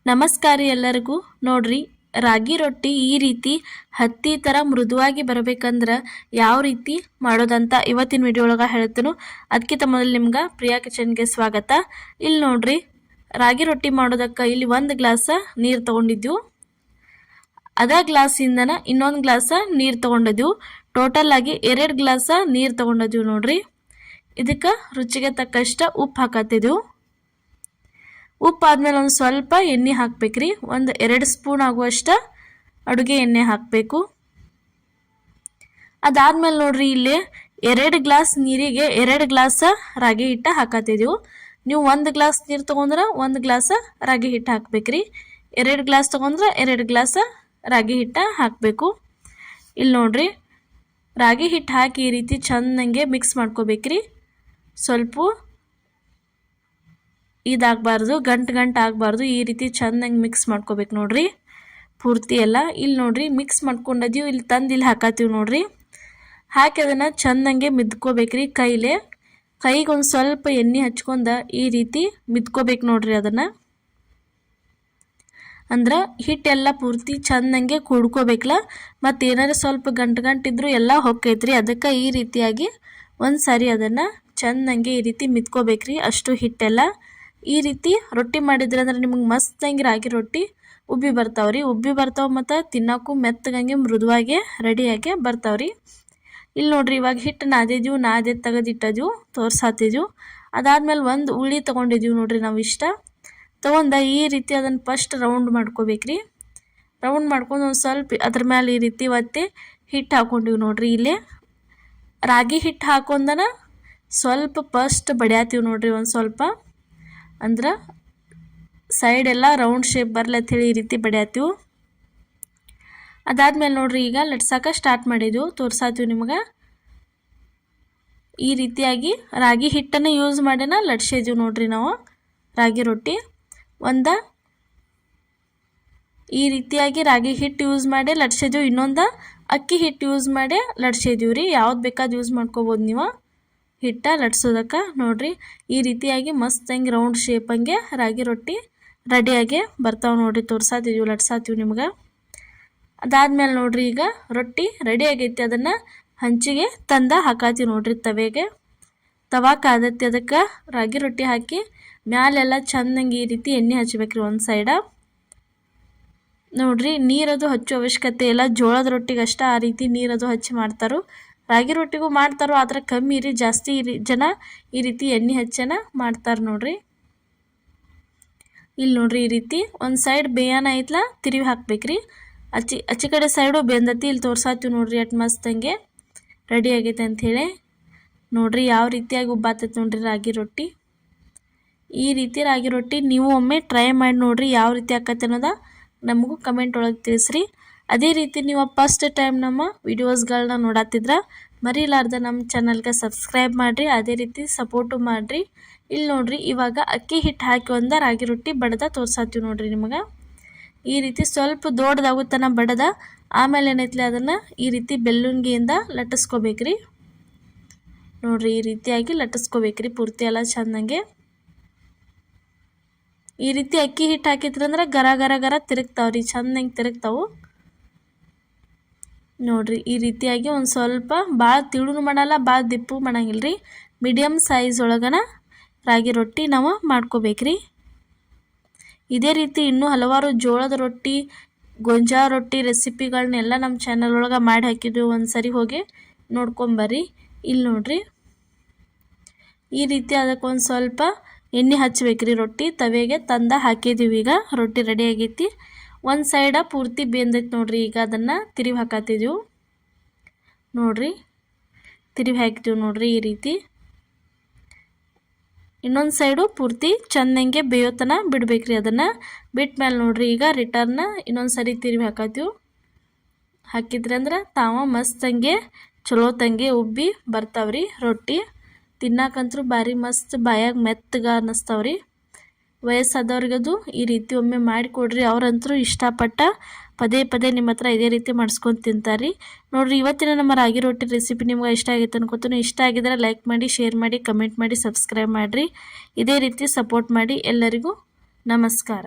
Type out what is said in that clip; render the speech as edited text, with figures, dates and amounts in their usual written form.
ನಮಸ್ಕಾರ ಎಲ್ಲರಿಗೂ. ನೋಡ್ರಿ, ರಾಗಿ ರೊಟ್ಟಿ ಈ ರೀತಿ ಹತ್ತಿ ಥರ ಮೃದುವಾಗಿ ಬರಬೇಕಂದ್ರೆ ಯಾವ ರೀತಿ ಮಾಡೋದಂತ ಇವತ್ತಿನ ವಿಡಿಯೋ ಒಳಗೆ ಹೇಳ್ತೀನಿ. ಅದಕ್ಕಿಂತ ಮೊದಲು ನಿಮ್ಗೆ ಪ್ರಿಯಾ ಕಿಚನ್ಗೆ ಸ್ವಾಗತ. ಇಲ್ಲಿ ನೋಡ್ರಿ, ರಾಗಿ ರೊಟ್ಟಿ ಮಾಡೋದಕ್ಕೆ ಇಲ್ಲಿ 1 ಗ್ಲಾಸ್ ನೀರು ತೊಗೊಂಡಿದ್ದೆವು. ಅದೇ ಗ್ಲಾಸಿಂದನ ಇನ್ನೊಂದು ಗ್ಲಾಸ್ ನೀರು ತೊಗೊಂಡಿದ್ದೆವು. ಟೋಟಲ್ ಆಗಿ 2 ಗ್ಲಾಸ್ ನೀರು ತೊಗೊಂಡಿದ್ದೆವು. ನೋಡ್ರಿ, ಇದಕ್ಕೆ ರುಚಿಗೆ ತಕ್ಕಷ್ಟ ಉಪ್ಪು ಹಾಕತ್ತಿದ್ದೆವು. ಉಪ್ಪು ಆದಮೇಲೆ ಒಂದು ಸ್ವಲ್ಪ ಎಣ್ಣೆ ಹಾಕಬೇಕ್ರಿ. 1-2 ಸ್ಪೂನ್ ಆಗುವಷ್ಟು ಅಡುಗೆ ಎಣ್ಣೆ ಹಾಕಬೇಕು. ಅದಾದ್ಮೇಲೆ ನೋಡ್ರಿ, ಇಲ್ಲಿ 2 ಗ್ಲಾಸ್ ನೀರಿಗೆ 2 ಗ್ಲಾಸ್ ರಾಗಿ ಹಿಟ್ಟು ಹಾಕತ್ತಿದ್ದೆವು. ನೀವು 1 ಗ್ಲಾಸ್ ನೀರು ತೊಗೊಂಡ್ರೆ 1 ಗ್ಲಾಸ್ ರಾಗಿ ಹಿಟ್ಟು ಹಾಕಬೇಕ್ರಿ. 2 ಗ್ಲಾಸ್ ತೊಗೊಂಡ್ರೆ 2 ಗ್ಲಾಸ್ ರಾಗಿ ಹಿಟ್ಟು ಹಾಕಬೇಕು. ಇಲ್ಲಿ ನೋಡ್ರಿ, ರಾಗಿ ಹಿಟ್ಟು ಹಾಕಿ ಈ ರೀತಿ ಚೆನ್ನಾಗೆ ಮಿಕ್ಸ್ ಮಾಡ್ಕೋಬೇಕ್ರಿ. ಸ್ವಲ್ಪ ಇದಾಗಬಾರ್ದು, ಗಂಟು ಆಗಬಾರ್ದು. ಈ ರೀತಿ ಚೆನ್ನಾಗಿ ಮಿಕ್ಸ್ ಮಾಡ್ಕೋಬೇಕು ನೋಡ್ರಿ, ಪೂರ್ತಿ ಎಲ್ಲ. ಇಲ್ಲಿ ನೋಡ್ರಿ, ಮಿಕ್ಸ್ ಮಾಡ್ಕೊಂಡಿದ್ದೀವಿ. ಇಲ್ಲಿ ತಂದು ಇಲ್ಲಿ ಹಾಕತ್ತೀವಿ ನೋಡ್ರಿ. ಹಾಕಿ ಅದನ್ನು ಚೆನ್ನಾಗೆ ಮಿದ್ಕೋಬೇಕ್ರಿ. ಕೈಗೆ ಒಂದು ಸ್ವಲ್ಪ ಎಣ್ಣೆ ಹಚ್ಕೊಂಡು ಈ ರೀತಿ ಮಿದ್ಕೋಬೇಕು ನೋಡ್ರಿ. ಅದನ್ನು ಅಂದ್ರೆ ಹಿಟ್ಟೆಲ್ಲ ಪೂರ್ತಿ ಚೆನ್ನಾಗೆ ಕುಡ್ಕೋಬೇಕಲ್ಲ. ಮತ್ತು ಏನಾದ್ರು ಸ್ವಲ್ಪ ಗಂಟಿದ್ರು ಎಲ್ಲ ಹೊಕ್ಕೈತ್ರಿ. ಅದಕ್ಕೆ ಈ ರೀತಿಯಾಗಿ ಒಂದು ಸಾರಿ ಅದನ್ನು ಚೆನ್ನಾಗೆ ಈ ರೀತಿ ಮಿದ್ಕೋಬೇಕ್ರಿ. ಅಷ್ಟು ಹಿಟ್ಟೆಲ್ಲ ಈ ರೀತಿ ರೊಟ್ಟಿ ಮಾಡಿದ್ರೆ ಅಂದ್ರೆ ನಿಮಗೆ ಮಸ್ತಾಗಿ ರಾಗಿ ರೊಟ್ಟಿ ಉಬ್ಬಿ ಬರ್ತಾವ್ರಿ. ಮತ್ತು ತಿನ್ನೋಕ್ಕೂ ಮೆತ್ತಗಂಗೆ ಮೃದುವಾಗಿ ರೆಡಿಯಾಗಿ ಬರ್ತಾವ್ರಿ. ಇಲ್ಲಿ ನೋಡ್ರಿ, ಇವಾಗ ಹಿಟ್ಟು ನಾದೆ ತೆಗೆದಿಟ್ಟಿದ್ವು ತೋರ್ಸಾತಿದ್ವು. ಅದಾದ್ಮೇಲೆ ಒಂದು ಉಳ್ಳಿ ತೊಗೊಂಡಿದ್ದೀವಿ ನೋಡ್ರಿ. ನಾವು ಇಷ್ಟ ತೊಗೊಂಡ ಈ ರೀತಿ ಅದನ್ನು ಫಸ್ಟ್ ರೌಂಡ್ ಮಾಡ್ಕೋಬೇಕ್ರಿ. ರೌಂಡ್ ಮಾಡ್ಕೊಂಡು ಒಂದು ಸ್ವಲ್ಪ ಅದ್ರ ಮೇಲೆ ಈ ರೀತಿ ಒತ್ತಿ ಹಿಟ್ಟು ಹಾಕೊಂಡಿವಿ ನೋಡ್ರಿ. ಇಲ್ಲೇ ರಾಗಿ ಹಿಟ್ಟು ಹಾಕೊಂಡನ ಸ್ವಲ್ಪ ಫಸ್ಟ್ ಬಡಿಯಾತೀವಿ ನೋಡ್ರಿ. ಒಂದು ಸ್ವಲ್ಪ ಅಂದ್ರೆ ಸೈಡ್ ಎಲ್ಲ ರೌಂಡ್ ಶೇಪ್ ಬರ್ಲತ್ತೇಳಿ ಈ ರೀತಿ ಬಡಿಯಾತೀವಿ. ಅದಾದ್ಮೇಲೆ ನೋಡ್ರಿ, ಈಗ ಲಟ್ಸಕ್ಕೆ ಸ್ಟಾರ್ಟ್ ಮಾಡಿದ್ವು ತೋರ್ಸಾತೀವಿ ನಿಮ್ಗೆ. ಈ ರೀತಿಯಾಗಿ ರಾಗಿ ಹಿಟ್ಟನ್ನು ಯೂಸ್ ಮಾಡಿನ ಲಟ್ಸಿದ್ದೀವಿ ನೋಡ್ರಿ ನಾವು ರಾಗಿ ರೊಟ್ಟಿ. ಈ ರೀತಿಯಾಗಿ ರಾಗಿ ಹಿಟ್ಟು ಯೂಸ್ ಮಾಡಿ ಲಟ್ಸಿದ್ದೀವಿ. ಇನ್ನೊಂದು ಅಕ್ಕಿ ಹಿಟ್ಟು ಯೂಸ್ ಮಾಡಿ ಲಟ್ಸಿದ್ದೀವಿ ರೀ. ಯಾವ್ದು ಬೇಕಾದ ಯೂಸ್ ಮಾಡ್ಕೋಬೋದು ನೀವು ಹಿಟ್ಟ ಲಟ್ಸೋದಕ್ಕೆ. ನೋಡ್ರಿ, ಈ ರೀತಿಯಾಗಿ ಮಸ್ತಾಗಿ ರೌಂಡ್ ಶೇಪಂಗೆ ರಾಗಿ ರೊಟ್ಟಿ ರೆಡಿಯಾಗಿ ಬರ್ತಾವೆ ನೋಡ್ರಿ. ತೋರ್ಸಾತೀವಿ, ಲಟ್ಸಾತೀವಿ ನಿಮ್ಗೆ. ಅದಾದ್ಮೇಲೆ ನೋಡ್ರಿ, ಈಗ ರೊಟ್ಟಿ ರೆಡಿ ಆಗೈತಿ. ಅದನ್ನು ಹಂಚಿಗೆ ಹಾಕಾತೀವಿ ನೋಡ್ರಿ ತವೆಗೆ. ತವಾ ಕಾದತ್ತಿ, ಅದಕ್ಕೆ ರಾಗಿ ರೊಟ್ಟಿ ಹಾಕಿ ಮ್ಯಾಲೆಲ್ಲ ಚೆನ್ನಾಗಿ ಈ ರೀತಿ ಎಣ್ಣೆ ಹಚ್ಬೇಕ್ರಿ ಒಂದು ಸೈಡ. ನೋಡ್ರಿ, ನೀರದು ಹಚ್ಚೋ ಅವಶ್ಯಕತೆ ಇಲ್ಲ. ಜೋಳದ ರೊಟ್ಟಿಗೆ ಅಷ್ಟ ಆ ರೀತಿ ನೀರದು ಹಚ್ಚಿ ಮಾಡ್ತಾರೋ. ರಾಗಿ ರೊಟ್ಟಿಗೂ ಮಾಡ್ತಾರೋ, ಆದ್ರೆ ಕಮ್ಮಿ ರೀ. ಜಾಸ್ತಿ ಜನ ಈ ರೀತಿ ಎಣ್ಣೆ ಹಚ್ಚನ ಮಾಡ್ತಾರೆ ನೋಡ್ರಿ. ಇಲ್ಲಿ ನೋಡ್ರಿ, ಈ ರೀತಿ ಒಂದು ಸೈಡ್ ಬೇಯನ ಐತ್ಲ ತಿರುವಿ ಹಾಕ್ಬೇಕ್ರಿ. ಅಚ್ಚಿ ಕಡೆ ಸೈಡು ಬೆಂದತಿ. ಇಲ್ಲಿ ತೋರ್ಸಾತೀವಿ ನೋಡ್ರಿ ಅಟ್ ಮಸ್ತಂಗೆ ರೆಡಿ ಆಗೈತೆ ಅಂಥೇಳಿ. ನೋಡ್ರಿ ಯಾವ ರೀತಿಯಾಗಿ ಉಬ್ಬಾತೈತೆ ನೋಡ್ರಿ ರಾಗಿ ರೊಟ್ಟಿ. ಈ ರೀತಿ ರಾಗಿ ರೊಟ್ಟಿ ನೀವು ಒಮ್ಮೆ ಟ್ರೈ ಮಾಡಿ ನೋಡ್ರಿ, ಯಾವ ರೀತಿ ಆಕತ್ತೆ ಅನ್ನೋದ ನಮಗೂ ಕಮೆಂಟ್ ಒಳಗೆ ತಿಳಿಸ್ರಿ. ಅದೇ ರೀತಿ ನೀವು ಫಸ್ಟ್ ಟೈಮ್ ನಮ್ಮ ವಿಡಿಯೋಸ್ಗಳನ್ನ ನೋಡತ್ತಿದ್ರೆ ಮರಿಲಾರ್ದ ನಮ್ಮ ಚಾನಲ್ಗೆ ಸಬ್ಸ್ಕ್ರೈಬ್ ಮಾಡಿರಿ. ಅದೇ ರೀತಿ ಸಪೋರ್ಟು ಮಾಡಿರಿ. ಇಲ್ಲಿ ನೋಡ್ರಿ, ಇವಾಗ ಅಕ್ಕಿ ಹಿಟ್ಟು ಹಾಕಿ ಒಂದು ರಾಗಿ ರೊಟ್ಟಿ ಬಡ್ದ ತೋರ್ಸಾತೀವಿ ನೋಡ್ರಿ ನಿಮಗೆ. ಈ ರೀತಿ ಸ್ವಲ್ಪ ದೊಡ್ಡದಾಗುತ್ತಾನ ಬಡದ. ಆಮೇಲೆ ಏನೈತ್ಲಿ, ಅದನ್ನು ಈ ರೀತಿ ಬೆಲ್ಲುಂಗಿಯಿಂದ ಲಟ್ಟಿಸ್ಕೋಬೇಕ್ರಿ. ನೋಡ್ರಿ, ಈ ರೀತಿಯಾಗಿ ಲಟ್ಟಿಸ್ಕೋಬೇಕ್ರಿ ಪೂರ್ತಿ ಎಲ್ಲ ಚೆನ್ನಾಗೆ. ಈ ರೀತಿ ಅಕ್ಕಿ ಹಿಟ್ಟು ಹಾಕಿದ್ರಂದ್ರೆ ಗರ ತಿರುಗ್ತಾವ್ರಿ, ಚೆನ್ನಾಗಿ ತಿರುಗ್ತಾವು ನೋಡ್ರಿ. ಈ ರೀತಿಯಾಗಿ ಒಂದು ಸ್ವಲ್ಪ ಭಾಳ ತಿಳುನು ಮಾಡಲ್ಲ, ಭಾಳ ದಿಪ್ಪು ಮಾಡಂಗಿಲ್ರಿ. ಮೀಡಿಯಮ್ ಸೈಜ್ ಒಳಗನ ರಾಗಿ ರೊಟ್ಟಿ ನಾವು ಮಾಡ್ಕೋಬೇಕ್ರಿ. ಇದೇ ರೀತಿ ಇನ್ನೂ ಹಲವಾರು ಜೋಳದ ರೊಟ್ಟಿ, ಗೊಂಜಾಳ ರೊಟ್ಟಿ ರೆಸಿಪಿಗಳನ್ನೆಲ್ಲ ನಮ್ಮ ಚಾನಲ್ ಒಳಗೆ ಮಾಡಿ ಹಾಕಿದ್ವಿ. ಒಂದು ಸರಿ ಹೋಗಿ ನೋಡ್ಕೊಂಬರ್ರಿ. ಇಲ್ಲಿ ನೋಡ್ರಿ, ಈ ರೀತಿ ಅದಕ್ಕೊಂದು ಸ್ವಲ್ಪ ಎಣ್ಣೆ ಹಚ್ಬೇಕ್ರಿ. ರೊಟ್ಟಿ ತವೆಗೆ ಹಾಕಿದ್ದೀವಿ. ಈಗ ರೊಟ್ಟಿ ರೆಡಿ ಆಗೈತಿ. ಒಂದು ಸೈಡ ಪೂರ್ತಿ ಬೆಂದೈತಿ ನೋಡ್ರಿ. ಈಗ ಅದನ್ನು ತಿರುವಿ ಹಾಕತ್ತಿದ್ದೀವಿ ನೋಡ್ರಿ. ತಿರುವಿ ಹಾಕ್ತೀವಿ ನೋಡ್ರಿ ಈ ರೀತಿ. ಇನ್ನೊಂದು ಸೈಡು ಪೂರ್ತಿ ಚೆನ್ನಾಗೆ ಬೇಯೋತನ ಬಿಡ್ಬೇಕ್ರಿ. ಅದನ್ನು ಬಿಟ್ಮೇಲೆ ನೋಡ್ರಿ, ಈಗ ರಿಟರ್ನ ಇನ್ನೊಂದು ಸರಿ ತಿರುವಿ ಹಾಕಿದ್ರಿ ಅಂದ್ರೆ ಮಸ್ತಂಗೆ ಚಲೋ ತಂಗೆ ಉಬ್ಬಿ ಬರ್ತಾವ್ರಿ ರೊಟ್ಟಿ. ತಿನ್ನಾಕಂತೂ ಭಾರಿ ಮಸ್ತ್, ಬಾಯಾಗ ಮೆತ್ತಗ ಅನ್ನಿಸ್ತಾವ್ರಿ. ವಯಸ್ಸಾದವ್ರಿಗದು ಈ ರೀತಿ ಒಮ್ಮೆ ಮಾಡಿಕೊಡ್ರಿ. ಅವ್ರಂತರೂ ಇಷ್ಟಪಟ್ಟ ಪದೇ ನಿಮ್ಮ ಹತ್ರ ಇದೇ ರೀತಿ ಮಾಡಿಸ್ಕೊಂಡು ತಿಂತಾರೆ ನೋಡ್ರಿ. ಇವತ್ತಿನ ನಮ್ಮ ರಾಗಿ ರೊಟ್ಟಿ ರೆಸಿಪಿ ನಿಮ್ಗೆ ಇಷ್ಟ ಆಗಿತ್ತು ಅನ್ಕೋತೀನಿ. ಇಷ್ಟ ಆಗಿದ್ರೆ ಲೈಕ್ ಮಾಡಿ, ಶೇರ್ ಮಾಡಿ, ಕಮೆಂಟ್ ಮಾಡಿ, ಸಬ್ಸ್ಕ್ರೈಬ್ ಮಾಡಿರಿ. ಇದೇ ರೀತಿ ಸಪೋರ್ಟ್ ಮಾಡಿ. ಎಲ್ಲರಿಗೂ ನಮಸ್ಕಾರ.